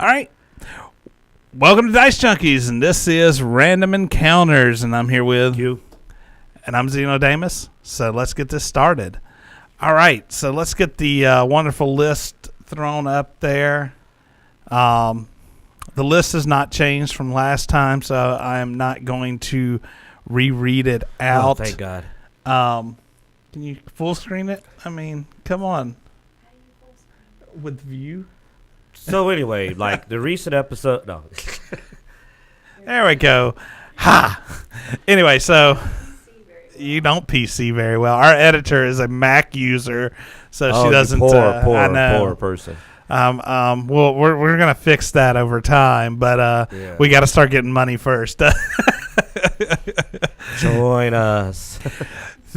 All right. Welcome to Dicejunkies, and this is Random Encounters, and I'm here with you. And I'm Xenodamus. So let's get this started. All right, so let's get the wonderful list thrown up there. The list has not changed from last time, so I am not going to reread it out. Oh, thank God. Can you full screen it? I mean, come on. With view? So anyway, like the recent episode, no. There we go. Ha! Anyway, so you don't PC very well. Our editor is a Mac user, so she doesn't. Poor person. Well, we're gonna fix that over time, but we got to start getting money first. Join us.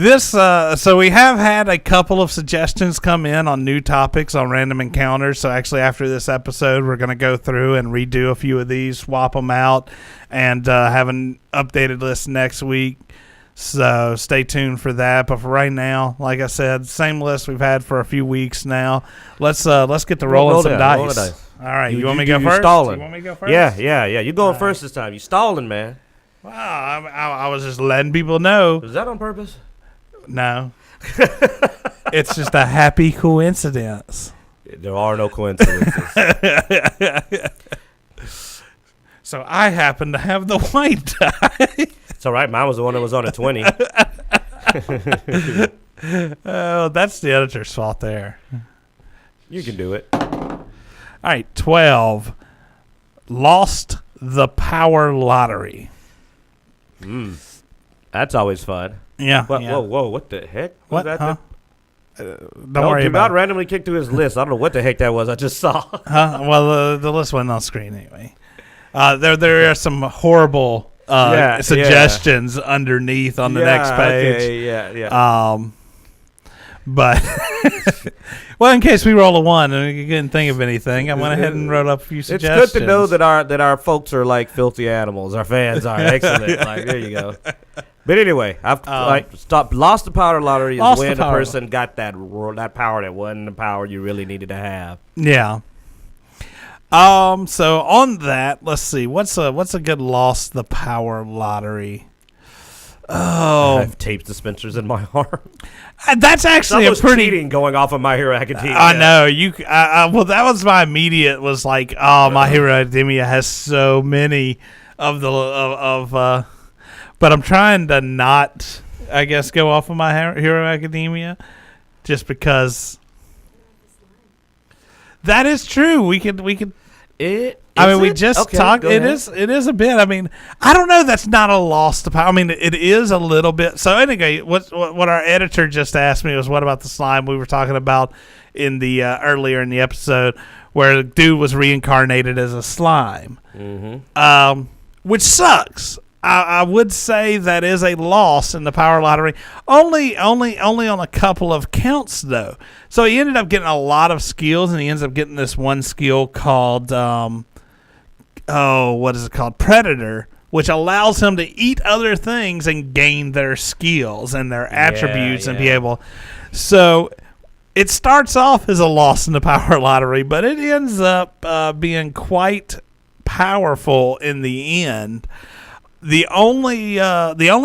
So we have had a couple of suggestions come in on new topics on Random Encounters. So actually, after this episode, we're going to go through and redo a few of these, swap them out, and have an updated list next week. So stay tuned for that. But for right now, like I said, same list we've had for a few weeks now. Let's get to rolling some dice. Roll the dice. All right, you want me to go first? Stalling. You want me to go first? Yeah. You're going first this time. You stalling, man. Wow, I was just letting people know. Is that on purpose? No. It's just a happy coincidence. There are no coincidences. So I happen to have the white die. It's all right. Mine was the one that was on a 20. Oh, that's the editor's fault there. You can do it. All right, 12. Lost the power lottery. That's always fun. Yeah. Whoa, what the heck? What? That Huh? Don't worry about it. Randomly kicked through his list. I don't know what the heck that was. I just saw. Huh? Well, the list went on screen anyway. There are some horrible suggestions underneath on the next page. Okay, yeah. But well, in case we roll a 1 and we couldn't think of anything, I went ahead and wrote up a few suggestions. It's good to know that our folks are like filthy animals. Our fans are excellent. Like, there you go. But anyway, I've lost the power lottery is when the person got that power that wasn't the power you really needed to have. Yeah. So on that, let's see. What's a good lost the power lottery? Oh, I have tape dispensers in my arm. That's actually a pretty cheating going off of My Hero Academia. I know you. Well, that was my immediate. Was like, oh, My Hero Academia has so many of the but I'm trying to not, I guess, go off of My Hero Academia, just because. That is true. We could. We just talked. It is a bit. I mean, I don't know. That's not a loss to power. I mean, it is a little bit. So anyway, what our editor just asked me was, what about the slime we were talking about in the earlier in the episode, where the dude was reincarnated as a slime, which sucks. I would say that is a loss in the power lottery. Only on a couple of counts though. So he ended up getting a lot of skills, and he ends up getting this one skill called what is it called? Predator, which allows him to eat other things and gain their skills and their attributes and be able. So it starts off as a loss in the power lottery, but it ends up being quite powerful in the end. The only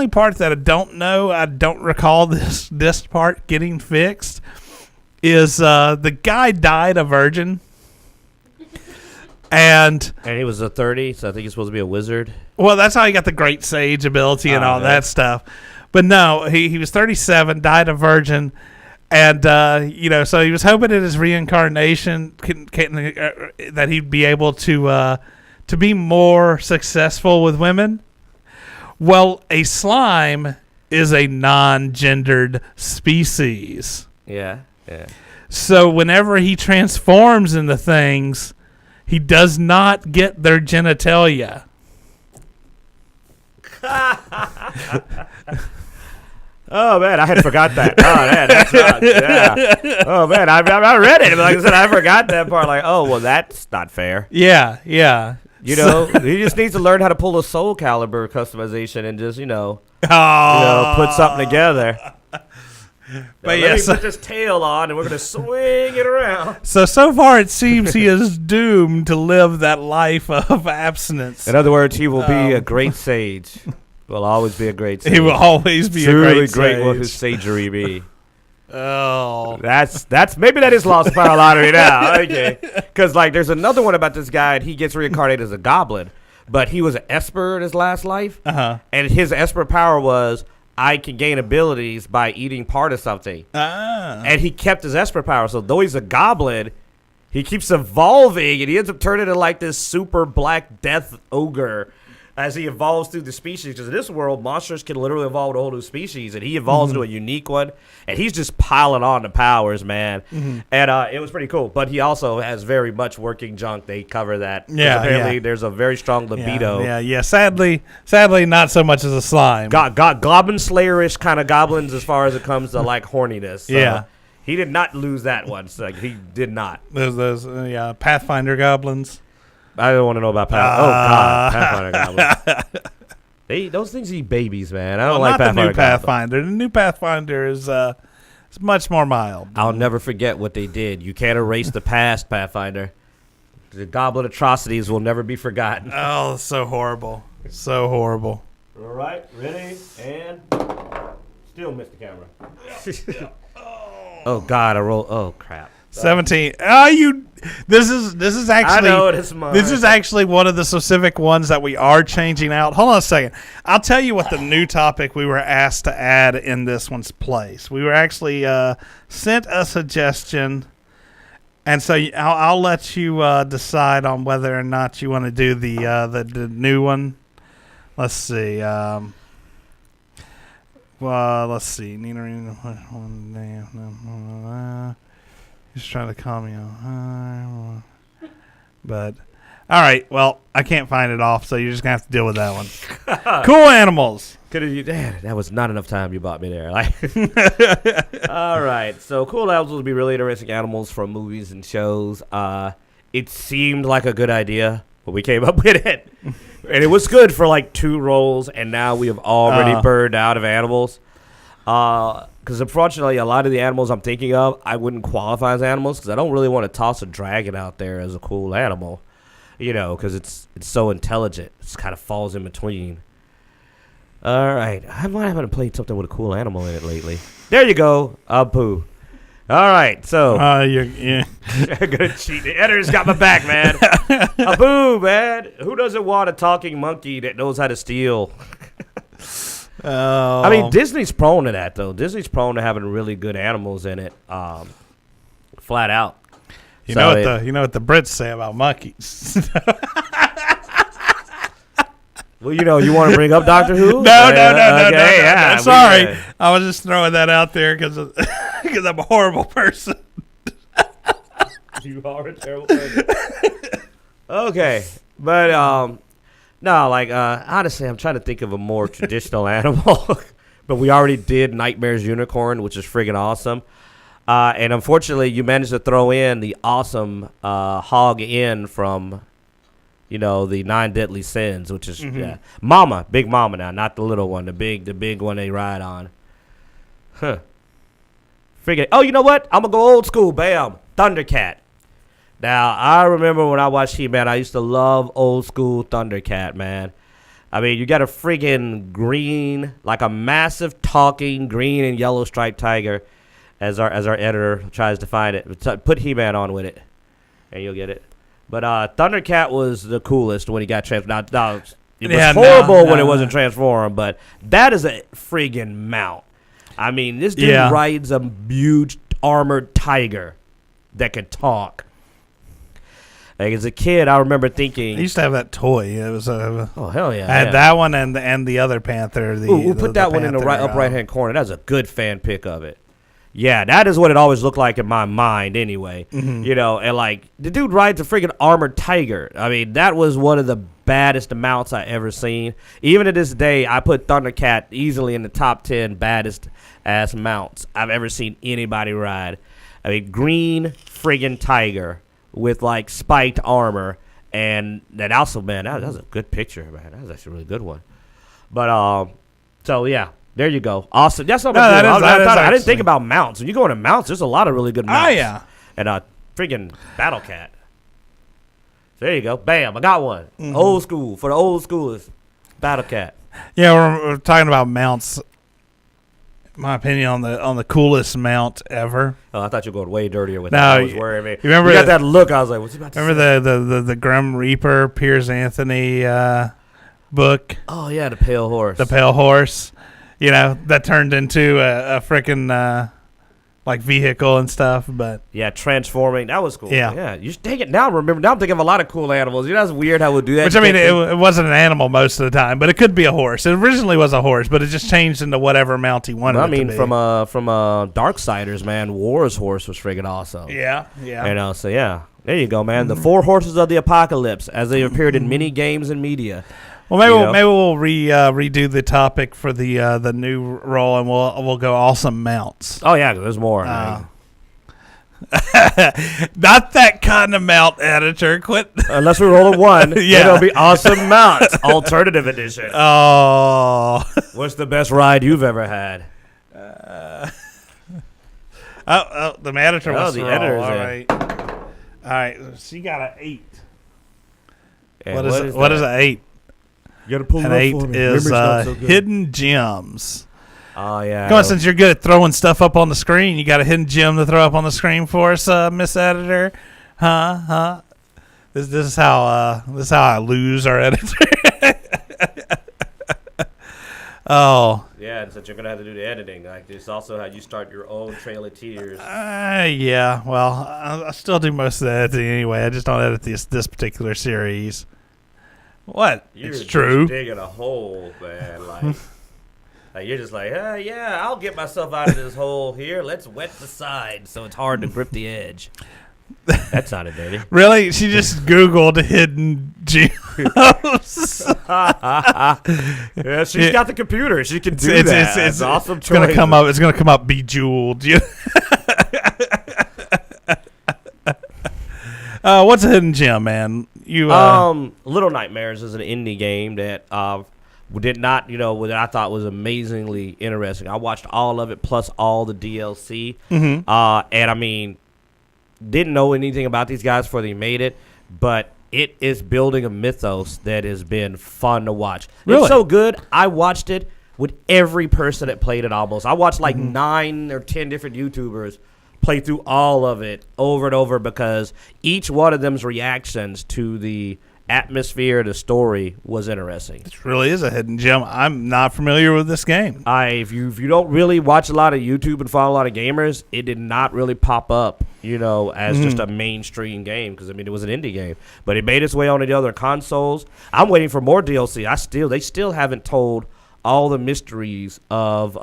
part that I don't recall this part getting fixed is the guy died a virgin. And he was a 30, so I think he's supposed to be a wizard. Well, that's how he got the great sage ability and all that stuff. But no, he was 37, died a virgin, and so he was hoping in his reincarnation that he'd be able to be more successful with women. Well, a slime is a non-gendered species. Yeah. So whenever he transforms into things, he does not get their genitalia. Oh man, I had forgot that. Oh man, that's not, yeah. Oh man, I read it. Like I said, I forgot that part. Like, oh well, that's not fair. Yeah. You know, he just needs to learn how to pull a Soul Calibur customization and just put something together. But let me put this tail on, and we're going to swing it around. So far, it seems he is doomed to live that life of abstinence. In other words, he will be a great sage. Will always be a great sage. He will always be truly a great sage. Truly great will his sagery be. Oh. That's maybe that is lost power lottery now. Okay. Because, like, there's another one about this guy, and he gets reincarnated as a goblin. But he was an Esper in his last life. Uh-huh. And his Esper power was, I can gain abilities by eating part of something. And he kept his Esper power. So though he's a goblin, he keeps evolving, and he ends up turning into like this super black death ogre as he evolves through the species. Because in this world, monsters can literally evolve to a whole new species, and he evolves into a unique one, and he's just piling on the powers, man. And it was pretty cool. But he also has very much working junk. They cover that. Yeah, apparently there's a very strong libido. Yeah. Sadly, not so much as a slime. Goblin Slayerish kind of goblins as far as it comes to like horniness. So yeah. He did not lose that one. So, like, he did not. Those Pathfinder goblins. I don't want to know about Pathfinder goblins. Those things eat babies, man. I don't like Pathfinder. The new Pathfinder. The new Pathfinder is it's much more mild. I'll never forget what they did. You can't erase the past, Pathfinder. The goblin atrocities will never be forgotten. Oh, so horrible. So horrible. All right, ready, and still missed the camera. Oh, God, I rolled. Oh, crap. 17. This is actually. I know it is mine. This is actually one of the specific ones that we are changing out. Hold on a second. I'll tell you what the new topic we were asked to add in this one's place. We were actually sent a suggestion, and so I'll let you decide on whether or not you want to do the new one. Let's see. Let's see. He's trying to call me out. But, all right. Well, I can't find it off, so you're just going to have to deal with that one. Cool animals. That was not enough time you bought me there. All right. So, cool animals would be really interesting animals from movies and shows. It seemed like a good idea, but we came up with it. And it was good for like 2 rolls, and now we have already burned out of animals. Because unfortunately, a lot of the animals I'm thinking of, I wouldn't qualify as animals because I don't really want to toss a dragon out there as a cool animal, because it's so intelligent. It kind of falls in between. All right, I haven't played something with a cool animal in it lately. There you go, Abu. All right, so you're gonna cheat. The editor's got my back, man. Abu, man, who doesn't want a talking monkey that knows how to steal? I mean, Disney's prone to that, though. Disney's prone to having really good animals in it, flat out. You know what the Brits say about monkeys. Well, you want to bring up Doctor Who? No. Yeah, sorry, I was just throwing that out there because I'm a horrible person. You are a terrible person. Okay, but no, honestly, I'm trying to think of a more traditional animal. But we already did Nightmare's Unicorn, which is friggin' awesome. And unfortunately, you managed to throw in the awesome Hog Inn from, the 9 Deadly Sins, which is Mama, Big Mama now, not the little one, the big one they ride on. Huh. Friggin'. Oh, you know what? I'm gonna go old school. Bam, Thundercat. Now, I remember when I watched He-Man, I used to love old school Thundercat, man. I mean, you got a friggin' green, like a massive talking green and yellow striped tiger, as our editor tries to find it. Put He-Man on with it, and you'll get it. But Thundercat was the coolest when he got transformed. Now, it was horrible when it wasn't transformed, but that is a friggin' mount. I mean, this dude rides a huge armored tiger that can talk. Like, as a kid, I remember thinking... I used to have that toy. It was oh, hell yeah. I had that one and the other Panther. We'll put that one in the upper right-hand corner. That's a good fan pick of it. Yeah, that is what it always looked like in my mind anyway. And the dude rides a freaking armored tiger. I mean, that was one of the baddest mounts I ever seen. Even to this day, I put Thundercat easily in the top 10 baddest ass mounts I've ever seen anybody ride. I mean, green friggin' tiger with like spiked armor, and that also, man, that was a good picture, man. That was actually a really good one. But so yeah, There you go. Awesome. That's what No, I'm doing. I I didn't think about mounts. When you go into mounts, there's a lot of really good mounts. Oh, yeah. And a freaking Battle Cat. There you go. Bam. I got one. Old school. For the old schoolers. Battle Cat. Yeah, we're talking about mounts. My opinion on the coolest mount ever. Oh, I thought you were going way dirtier with that. I was worried. You remember you got that look? I was like, what's he about to say? Remember the Grim Reaper Piers Anthony book? Oh yeah, the Pale Horse. The Pale Horse. You know, that turned into a freaking like vehicle and stuff. But yeah, transforming. That was cool. Yeah. You should take it now. Remember, now I'm thinking of a lot of cool animals. You know, that's weird how we'll do that. Which I mean, it wasn't an animal most of the time, but it could be a horse. It originally was a horse, but it just changed into whatever mount he wanted. Well, I mean, it to be. from Darksiders, man, War's horse was friggin' awesome. Yeah. You know, so yeah, there you go, man. The 4 horses of the apocalypse, as they appeared in many games and media. Well, maybe we'll redo the topic for the new roll, and we'll go awesome mounts. Oh yeah, there's more. Not that kind of mount, editor. Quit. Unless we roll a 1, yeah, it'll be awesome mounts, alternative edition. Oh, what's the best ride you've ever had? The editor was the editor's all in. right. She got an 8. And what is an 8? You gotta pull an it up 8 for me. is so hidden gems. Oh yeah. Come on, since you're good at throwing stuff up on the screen, you got a hidden gem to throw up on the screen for us, Miss Editor? Huh? This is how I lose our editor. Oh. Yeah, since you're gonna have to do the editing, like this, also how you start your own Trail of Tears. Yeah. Well, I still do most of the editing anyway. I just don't edit this particular series. What? You're it's true. Digging a hole, man. Like you're just like, yeah, I'll get myself out of this hole here. Let's wet the side so it's hard to grip the edge. That sounded dirty. Really? She just Googled hidden gems. Yeah, she's got the computer. She can do that. It's awesome. It's gonna come up. It's gonna come up bejeweled. What's a hidden gem, man? Little Nightmares is an indie game that did not, what I thought was amazingly interesting. I watched all of it plus all the DLC, and I mean, didn't know anything about these guys before they made it, but it is building a mythos that has been fun to watch. Really? It's so good. I watched it with every person that played it almost. I watched like 9 or 10 different YouTubers play through all of it over and over because each one of them's reactions to the atmosphere, the story was interesting. This really is a hidden gem. I'm not familiar with this game. If you don't really watch a lot of YouTube and follow a lot of gamers, it did not really pop up, as just a mainstream game because I mean it was an indie game, but it made its way onto the other consoles. I'm waiting for more DLC. They still haven't told all the mysteries of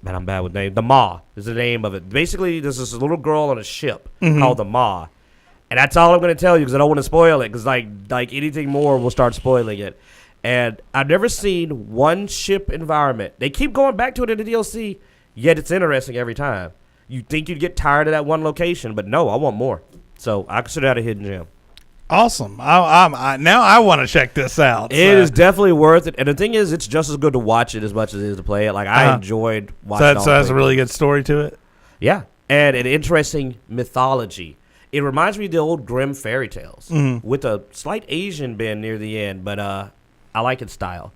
man, I'm bad with names. The Maw is the name of it. Basically, there's this little girl on a ship called the Maw. And that's all I'm going to tell you because I don't want to spoil it because like anything more will start spoiling it. And I've never seen one ship environment. They keep going back to it in the DLC, yet it's interesting every time. You think you'd get tired of that one location, but no, I want more. So I consider that a hidden gem. Awesome. Now I want to check this out. It is definitely worth it. And the thing is, it's just as good to watch it as much as it is to play it. Like, I enjoyed watching it. So it has a really good story to it? Yeah. And an interesting mythology. It reminds me of the old Grimm fairy tales with a slight Asian bend near the end, but I like its style.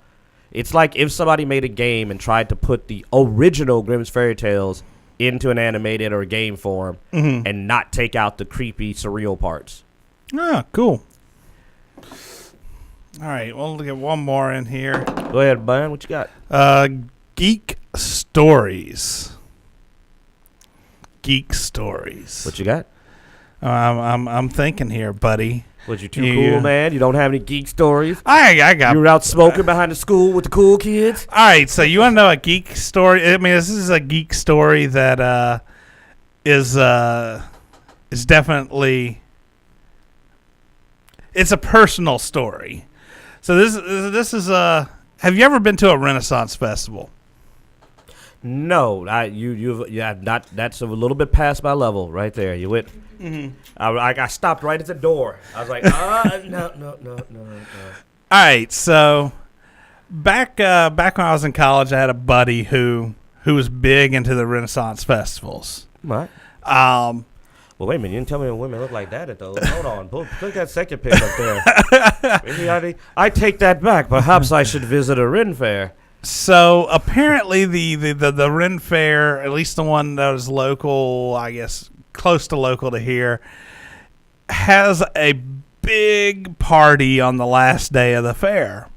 It's like if somebody made a game and tried to put the original Grimm's fairy tales into an animated or game form and not take out the creepy, surreal parts. Ah, cool. All right, we'll get one more in here. Go ahead, Brian. What you got? Geek Stories. Geek Stories. What you got? I'm thinking here, buddy. Was you too cool, man? You don't have any geek stories? I got. You were out smoking behind the school with the cool kids? All right, so you want to know a geek story? I mean, this is a geek story that is definitely... It's a personal story. So this is have you ever been to a Renaissance festival? No, not. That's a little bit past my level right there. You went. I stopped right at the door. I was like, no. All right, so back when I was in college, I had a buddy who was big into the Renaissance festivals. What? Well, wait a minute. You didn't tell me women look like that, though. Hold on. Put that second pic up there. Maybe I take that back. Perhaps I should visit a Ren Fair. So apparently the Ren Fair, at least the one that was local, I guess close to local to here, has a big party on the last day of the fair.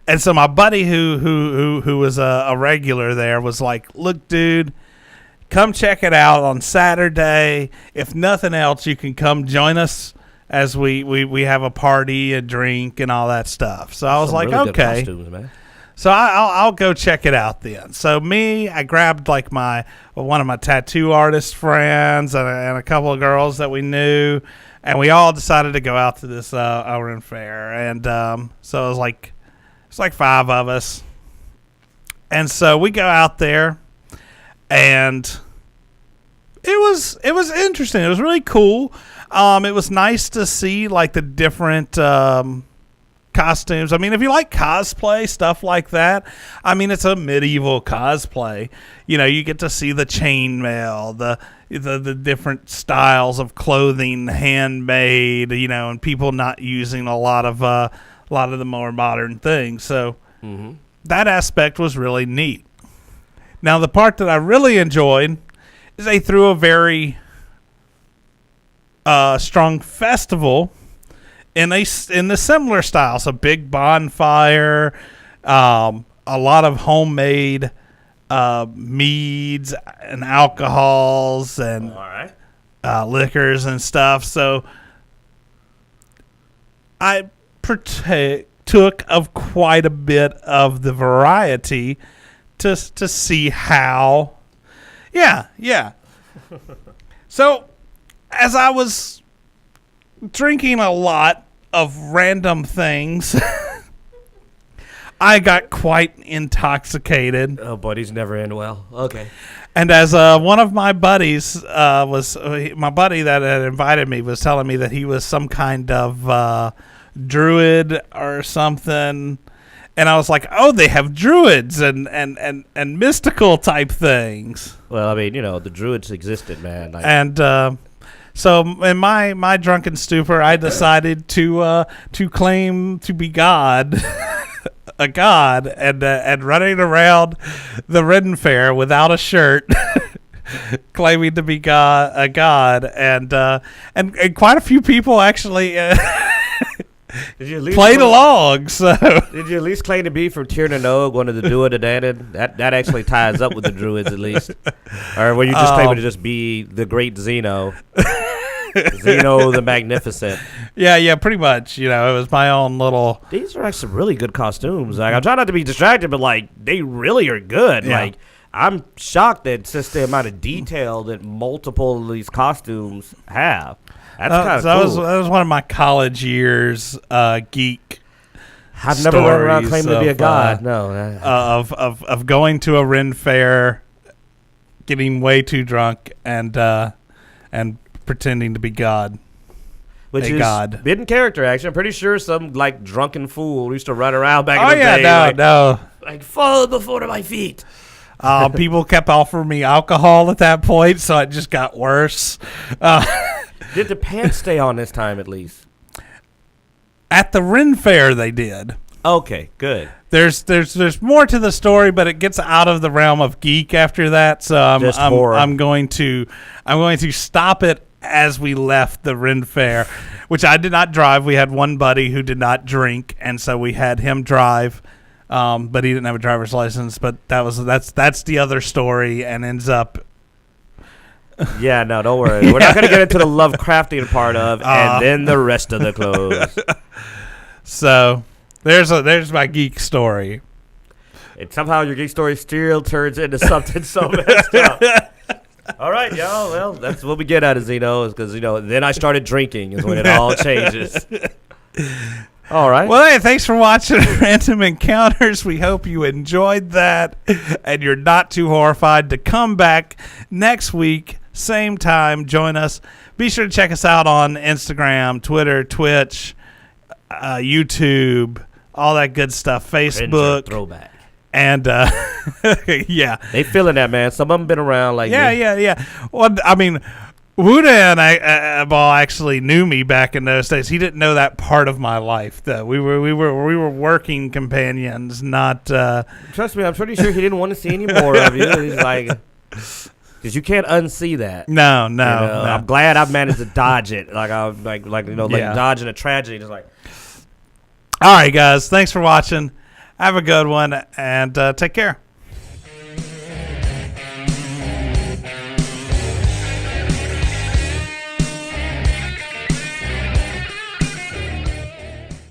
And so my buddy who was a regular there was like, look, dude, come check it out on Saturday. If nothing else, you can come join us as we have a party, a drink, and all that stuff. So I was like, really okay. Good costumes, man. So I'll go check it out then. So I grabbed like one of my tattoo artist friends and a couple of girls that we knew, and we all decided to go out to this Ren Fair. And so it's like 5 of us, and so we go out there, and it was interesting. It was really cool. It was nice to see like the different costumes. I mean, if you like cosplay, stuff like that, I mean, it's a medieval cosplay. You know, you get to see the chainmail, the different styles of clothing, handmade, you know, and people not using a lot of the more modern things. So that aspect was really neat. Now, the part that I really enjoyed is they threw a very strong festival in a similar style. So big bonfire, a lot of homemade meads and alcohols and liquors and stuff. So I partook of quite a bit of the variety to see how. Yeah. So as I was drinking a lot of random things, I got quite intoxicated. Oh, buddies never end well. Okay. And as one of my buddies my buddy that had invited me was telling me that he was some kind of druid or something, and I was like, oh, they have druids and mystical type things. Well, I mean, you know, the druids existed, man. And so in my drunken stupor, I decided to claim to be God, a god, and running around the Ren Fair without a shirt, claiming to be a god, and quite a few people actually played along. So did you at least claim to be from Tir na Nog, one of the Dua de Danann? That actually ties up with the druids at least. Or were you just claiming to just be the great Zeno? Zeno the Magnificent. Yeah, pretty much. You know, it was my own little. These are actually really good costumes. Like, I'm trying not to be distracted, but like they really are good. Yeah. Like, I'm shocked at just the amount of detail that multiple of these costumes have. That's kind of cool. That was one of my college years geek. I've never run around claiming to be a god. Of going to a Ren Fair, getting way too drunk, and pretending to be God. Which is god. Hidden character action. I'm pretty sure some like drunken fool used to run around back in the day. No. Like, fall before my feet. People kept offering me alcohol at that point, so it just got worse. Did the pants stay on this time at least? At the Ren Fair, they did. Okay, good. There's more to the story, but it gets out of the realm of geek after that. So I'm going to stop it as we left the Ren Fair, which I did not drive. We had one buddy who did not drink, and so we had him drive. But he didn't have a driver's license. But that's the other story, and ends up. Yeah, no, don't worry. We're not going to get into the Lovecraftian part of, and then the rest of the clothes. So there's my geek story. And somehow your geek story still turns into something so messed up. All right, y'all. Well, that's what we get out of Zeno, is because, then I started drinking is when it all changes. All right. Well, hey, thanks for watching Random Encounters. We hope you enjoyed that, and you're not too horrified to come back next week, same time. Join us. Be sure to check us out on Instagram, Twitter, Twitch, YouTube, all that good stuff. Facebook. Throwback. And, yeah. They feeling that, man. Some of them been around like me. Yeah. Well, I mean, Wuda and Ball actually knew me back in those days. He didn't know that part of my life, though. We were working companions, not. Trust me, I'm pretty sure he didn't want to see any more of you. He's like, because you can't unsee that. No. I'm glad I've managed to dodge it. Like I'm like dodging a tragedy. Just like. All right, guys. Thanks for watching. Have a good one, and take care.